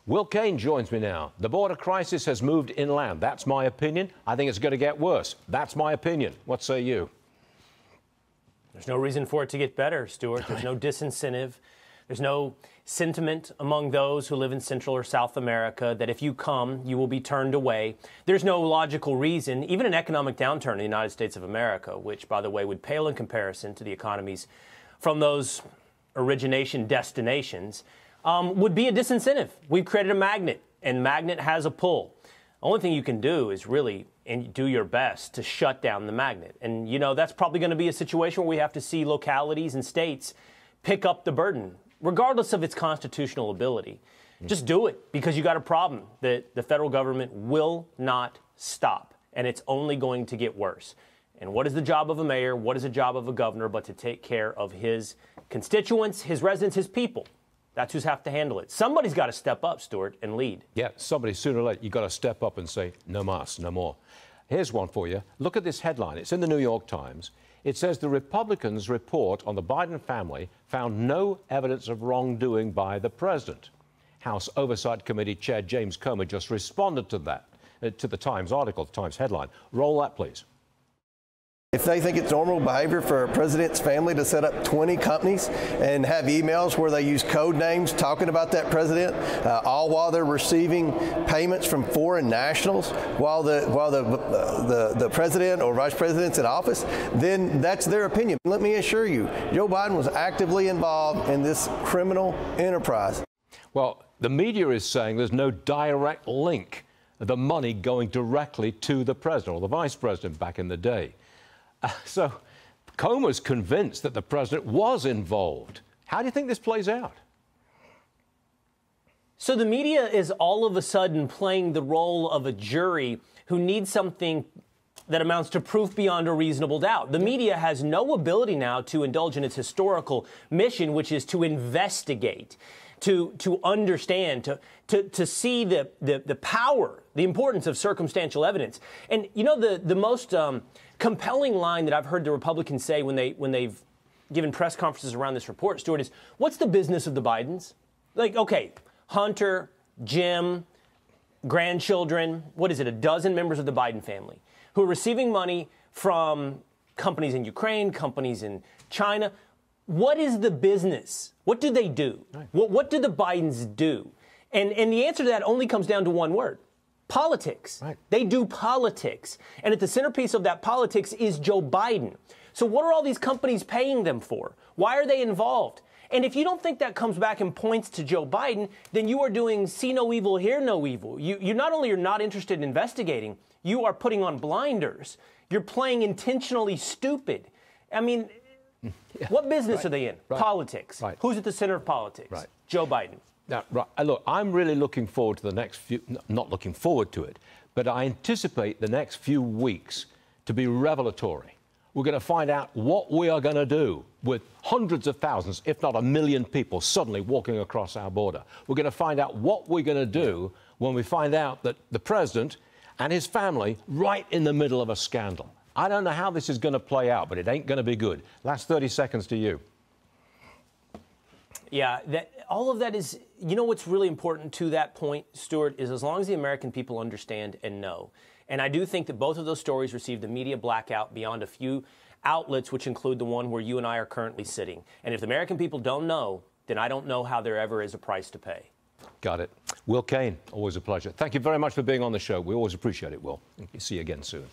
Will Cain joins me now. The border crisis has moved inland. That's my opinion. I think it's going to get worse. That's my opinion. What say you? There's no reason for it to get better, Stuart. There's no disincentive. There's no sentiment among those who live in Central or South America that if you come, you will be turned away. There's no logical reason, even an economic downturn in the United States of America, which, by the way, would pale in comparison to the economies from those origination destinations, would be a disincentive. We've created a magnet, and magnet has a pull. The only thing you can do is really do your best to shut down the magnet. And, you know, that's probably going to be a situation where we have to see localities and states pick up the burden, regardless of its constitutional ability. Just do it, because you got a problem that the federal government will not stop, and it's only going to get worse. And what is the job of a mayor? What is the job of a governor but to take care of his constituents, his residents, his people? That's who's have to handle it. Somebody's got to step up, Stuart, and lead. Yeah, somebody sooner or later, you've got to step up and say, no mas, no more. Here's one for you. Look at this headline. It's in the New York Times. It says the Republicans' report on the Biden family found no evidence of wrongdoing by the president. House Oversight Committee Chair James Comer just responded to that, to the Times article, the Times headline. Roll that, please. If they think it's normal behavior for a president's family to set up 20 companies and have emails where they use code names talking about that president, all while they're receiving payments from foreign nationals while the president or vice president's in office, then that's their opinion. Let me assure you, Joe Biden was actively involved in this criminal enterprise. Well, the media is saying there's no direct link of the money going directly to the president or the vice president back in the day. So Comer's convinced that the president was involved. How do you think this plays out? So the media is all of a sudden playing the role of a jury who needs something that amounts to proof beyond a reasonable doubt. The media has no ability now to indulge in its historical mission, which is to investigate, to understand, to see the power, the importance of circumstantial evidence. And, you know, the most compelling line that I've heard the Republicans say when they've given press conferences around this report, Stuart, is, what's the business of the Bidens? Like, okay, Hunter, Jim, grandchildren, what is it, a dozen members of the Biden family who are receiving money from companies in Ukraine, companies in China. What is the business? What do they do? Right. What do the Bidens do? And the answer to that only comes down to one word: politics. Right. They do politics. And at the centerpiece of that politics is Joe Biden. So what are all these companies paying them for? Why are they involved? And if you don't think that comes back and points to Joe Biden, then you are doing see no evil, hear no evil. You not only are not interested in investigating, you are putting on blinders. You're playing intentionally stupid. I mean, yeah. What business are they in? Right. Politics. Right. Who's at the center of politics? Right. Joe Biden. Now, right. Look, I'm really looking forward to the next few, not looking forward to it, but I anticipate the next few weeks to be revelatory. We're going to find out what we are going to do with hundreds of thousands, if not 1 million people suddenly walking across our border. We're going to find out what we're going to do when we find out that the president and his family right in the middle of a scandal. I don't know how this is going to play out, but it ain't going to be good. Last 30 seconds to you. Yeah, all of that is, you know what's really important to that point, Stuart, is as long as the American people understand and know. And I do think that both of those stories received a media blackout beyond a few outlets, which include the one where you and I are currently sitting. And if the American people don't know, then I don't know how there ever is a price to pay. Got it. Will Cain, always a pleasure. Thank you very much for being on the show. We always appreciate it, Will. See you again soon.